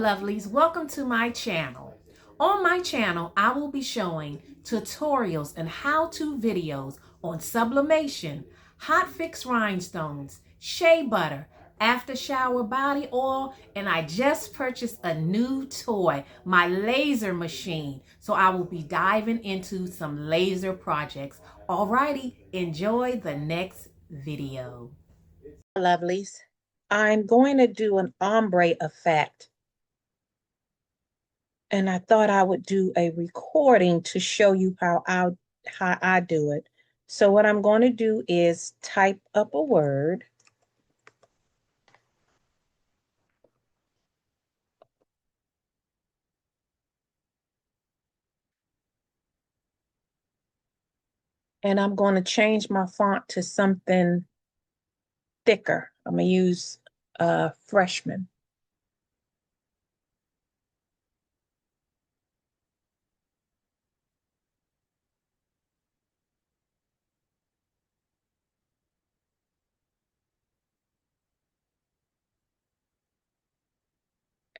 lovelies, welcome to my channel. On my channel, I will be showing tutorials and how-to videos on sublimation, hot fix rhinestones, shea butter, after shower body oil, and I just purchased a new toy, my laser machine. So I will be diving into some laser projects. Alrighty, enjoy the next video. Lovelies, I'm going to do an ombre effect. And I thought I would do a recording to show you how I do it. So what I'm going to do is type up a word. And I'm going to change my font to something thicker. I'm going to use Freshman.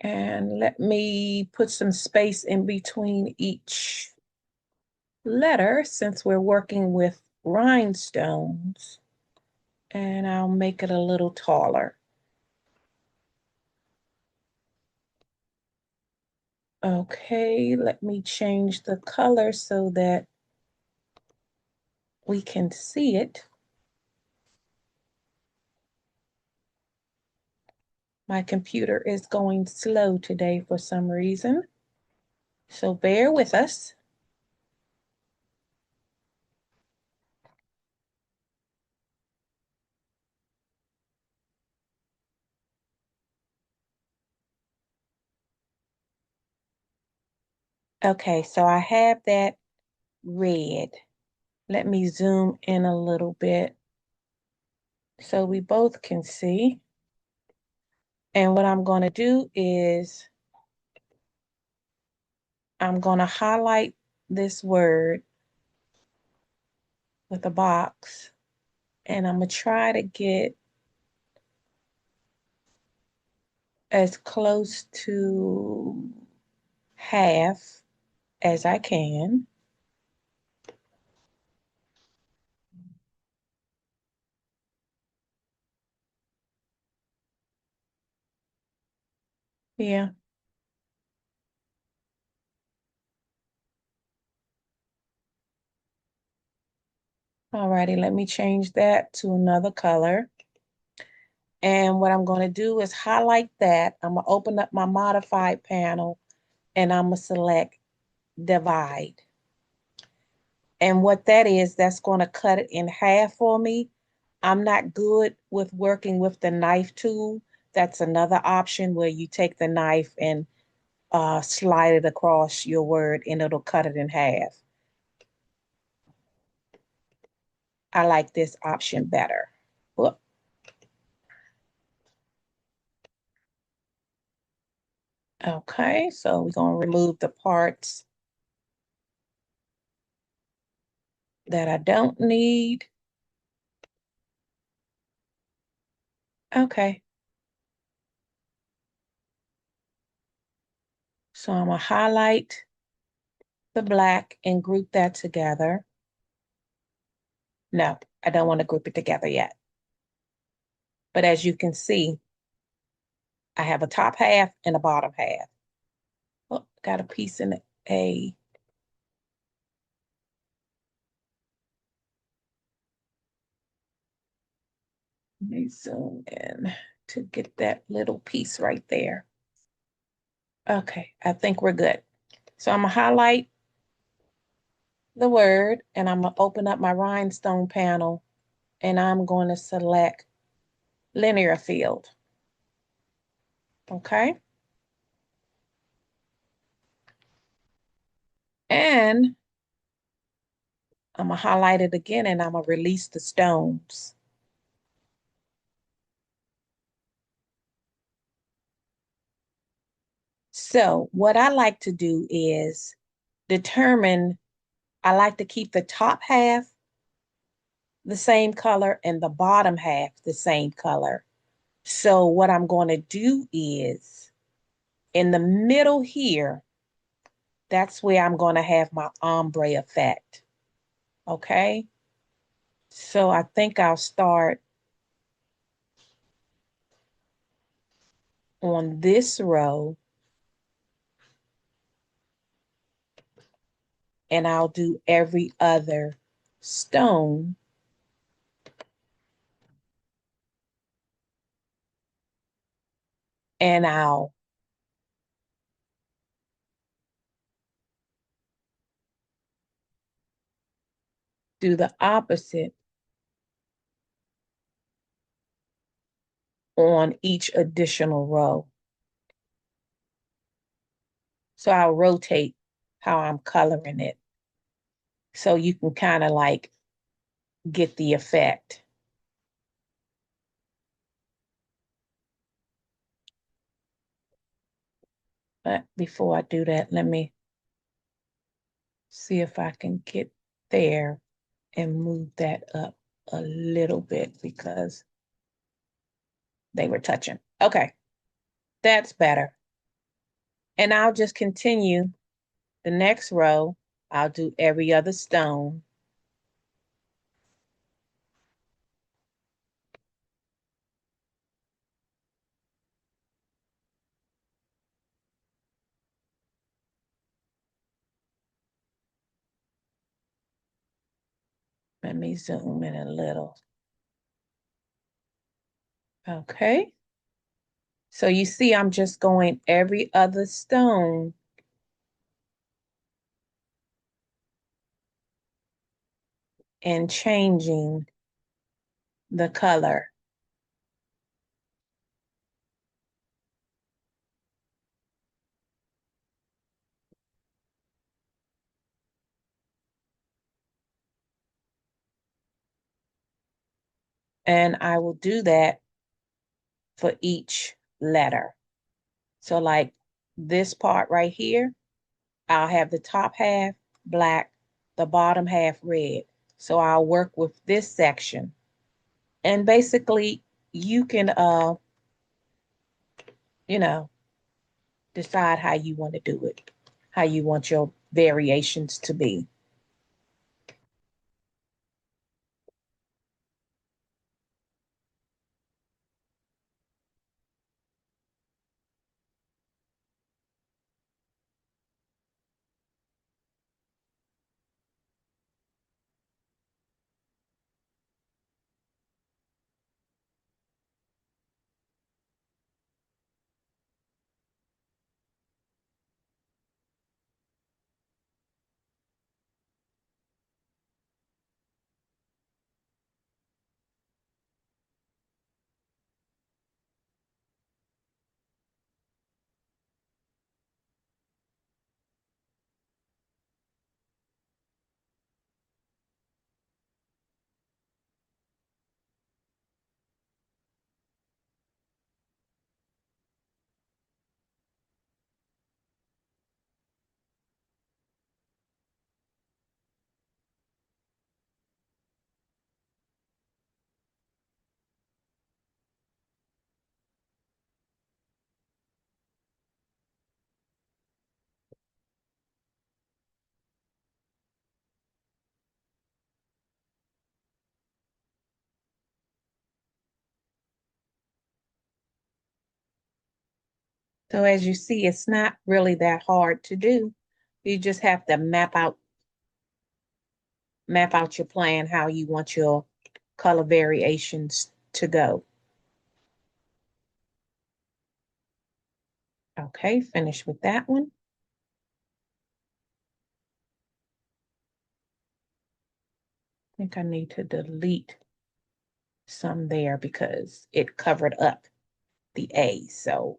And let me put some space in between each letter since we're working with rhinestones. And I'll make it a little taller. Okay, let me change the color so that we can see it. My computer is going slow today for some reason, so bear with us. Okay, so I have that red. Let me zoom in a little bit so we both can see. And what I'm going to do is I'm going to highlight this word with a box, and I'm going to try to get as close to half as I can. Yeah. Alrighty, let me change that to another color. And what I'm going to do is highlight that. I'm going to open up my modified panel and I'm going to select divide. And what that is, that's going to cut it in half for me. I'm not good with working with the knife tool. That's another option where you take the knife and slide it across your word and it'll cut it in half. I like this option better. Whoop. Okay, so we're going to remove the parts that I don't need. Okay. So I'm going to highlight the black and group that together. No, I don't want to group it together yet. But as you can see, I have a top half and a bottom half. Oh, got a piece in A. Let me zoom in to get that little piece right there. Okay, I think we're good. So I'm going to highlight the word and I'm going to open up my rhinestone panel and I'm going to select linear field. Okay. And I'm going to highlight it again and I'm going to release the stones. So what I like to do is determine, I like to keep the top half the same color and the bottom half the same color. So what I'm going to do is In the middle here, that's where I'm going to have my ombre effect. Okay. So I think I'll start on this row and I'll do every other stone. And I'll do the opposite on each additional row. So I'll rotate how I'm coloring it so you can kind of like get the effect. But before I do that, let me see if I can get there and move that up a little bit because they were touching. Okay, that's better. And I'll just continue the next row. I'll do every other stone. Let me zoom in a little. Okay. So you see, I'm just going every other stone and changing the color. And I will do that for each letter. So like this part right here, I'll have the top half black, the bottom half red. So I'll work with this section. And basically you can you know, decide how you want to do it, how you want your variations to be. So as you see, it's not really that hard to do. You just have to map out your plan, how you want your color variations to go. Okay, finish with that one. I think I need to delete some there because it covered up the A. So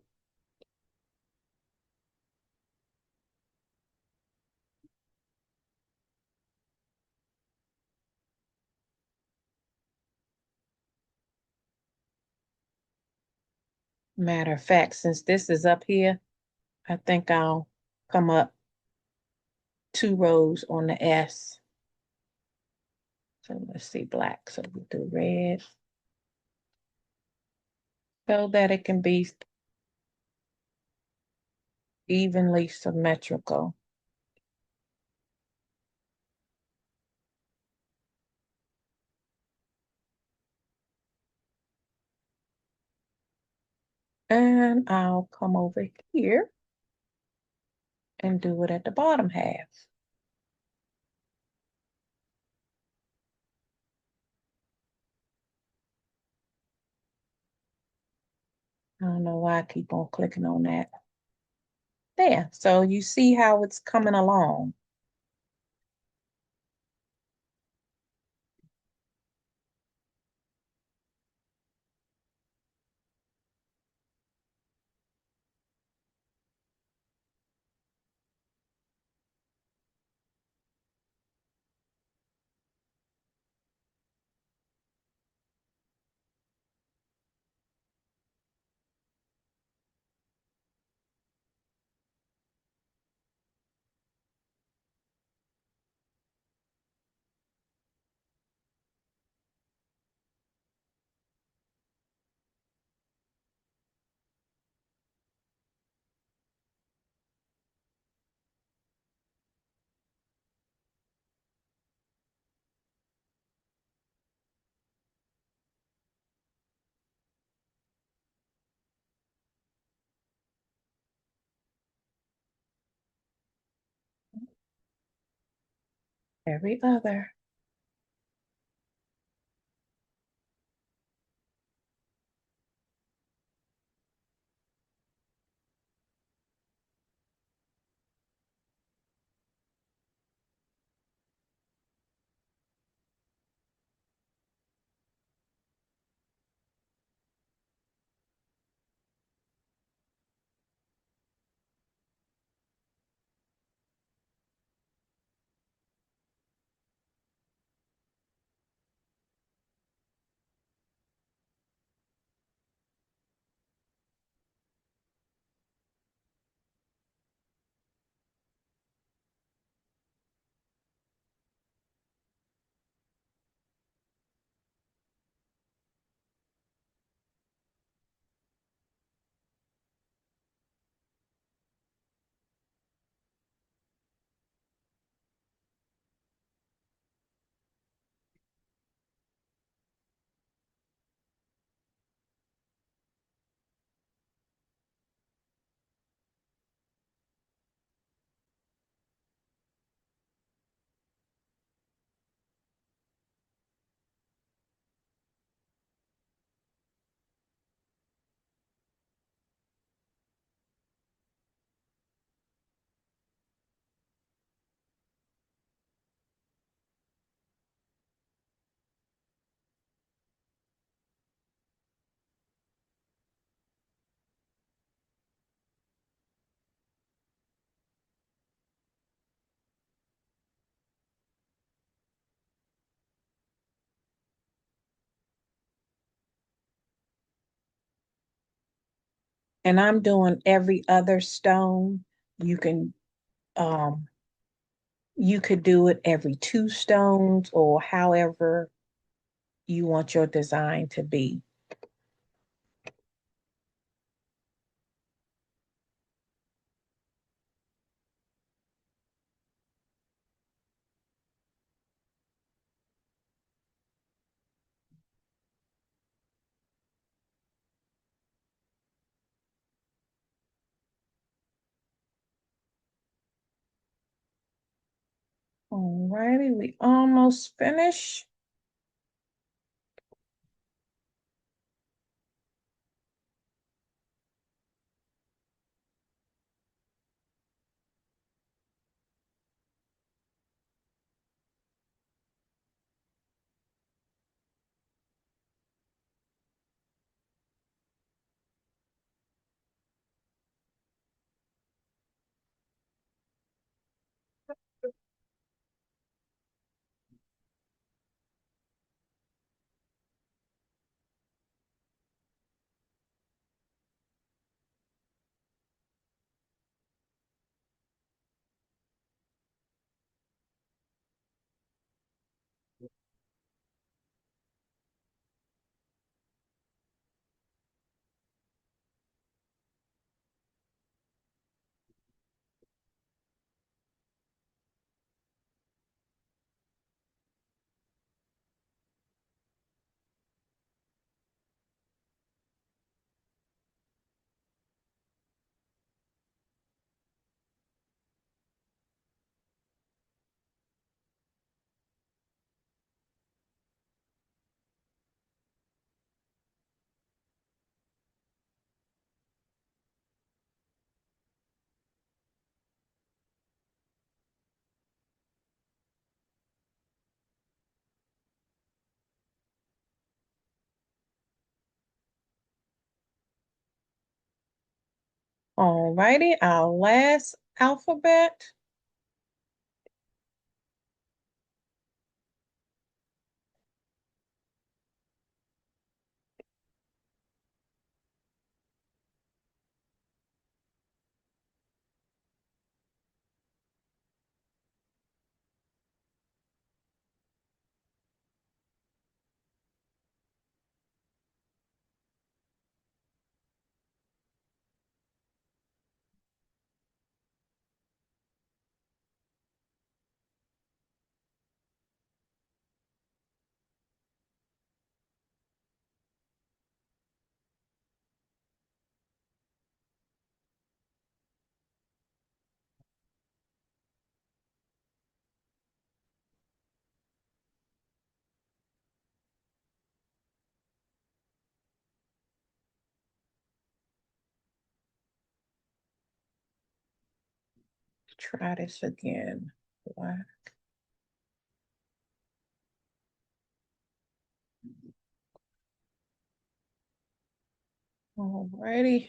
matter of fact, since this is up here, I think I'll come up 2 rows on the S. So let's see, black. So we do red so that it can be evenly symmetrical. And I'll come over here and do it at the bottom half. I don't know why I keep on clicking on that. There, so you see how it's coming along. Every other. And I'm doing every other stone. You can um you could do it every two stones or however you want your design to be. All righty, we almost finished. Alrighty, our last alphabet. Try this again. Black. Alrighty.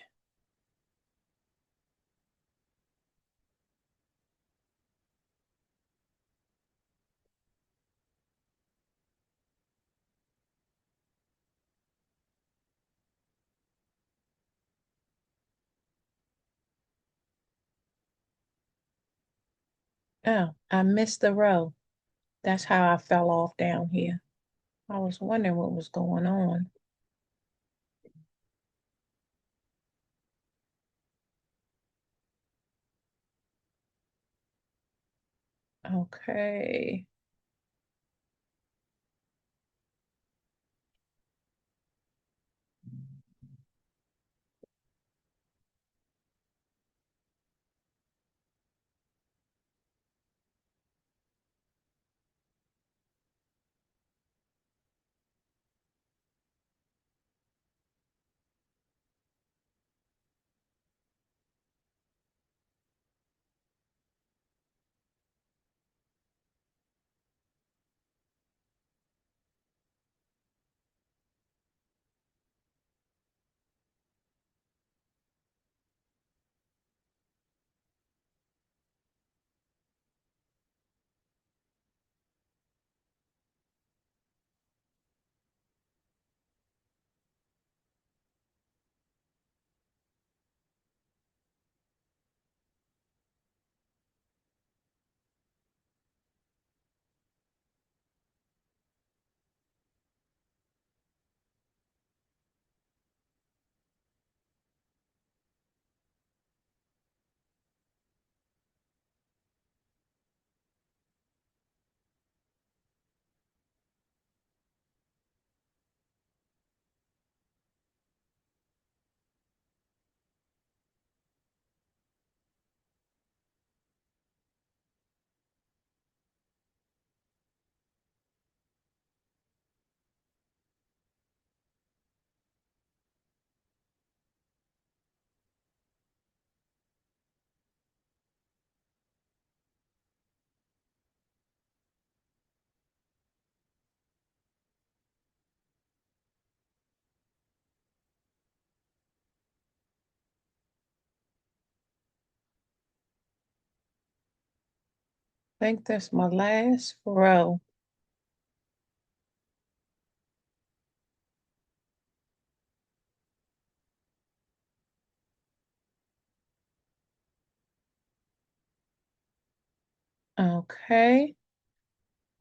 Oh, I missed the row. That's how I fell off down here. I was wondering what was going on. Okay. I think that's my last row. Okay.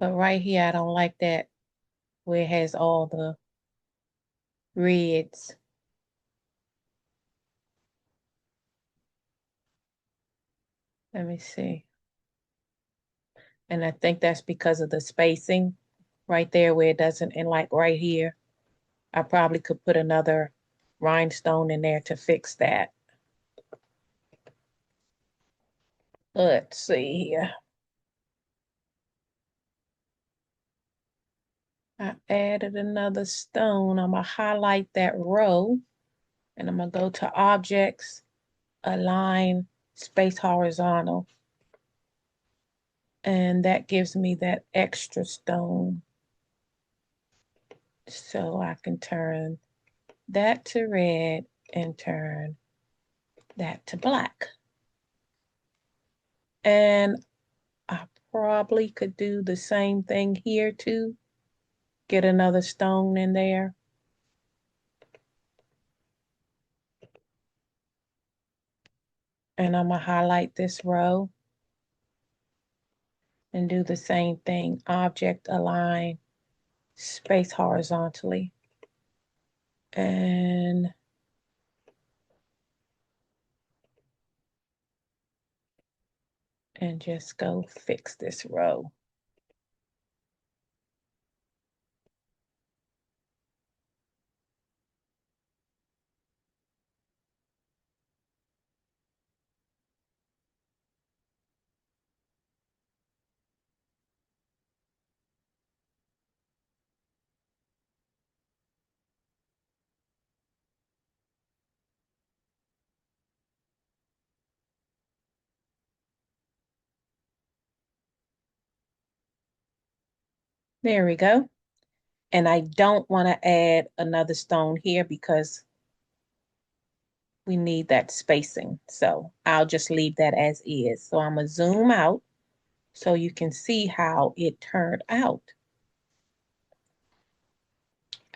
But right here, I don't like that where it has all the reds. Let me see. And I think that's because of the spacing right there where it doesn't, and like right here, I probably could put another rhinestone in there to fix that. Let's see here. I added another stone. I'm gonna highlight that row and I'm gonna go to objects, align, space horizontal. And that gives me that extra stone. So I can turn that to red and turn that to black. And I probably could do the same thing here too. Get another stone in there. And I'm gonna highlight this row and do the same thing. Object align, space horizontally. And just go fix this row. There we go. And I don't want to add another stone here because we need that spacing. So I'll just leave that as is. So I'm gonna zoom out so you can see how it turned out.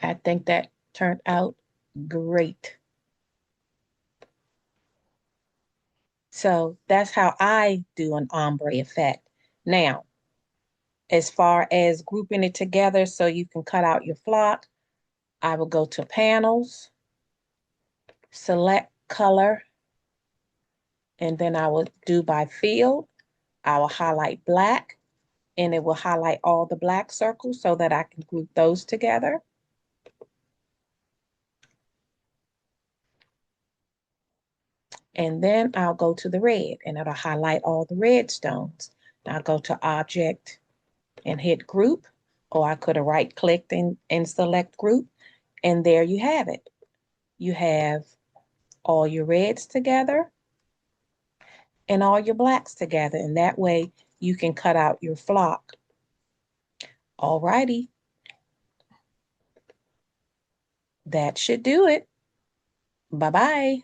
I think that turned out great. So that's how I do an ombre effect. Now, as far as grouping it together so you can cut out your flock, I will go to panels, select color, and then I will do by field. I will highlight black, and it will highlight all the black circles so that I can group those together. And then I'll go to the red, and it'll highlight all the red stones. I'll go to object and hit group, or I could have right clicked and select group. And there you have it. You have all your reds together and all your blacks together. And that way you can cut out your flock. All righty. That should do it. Bye-bye.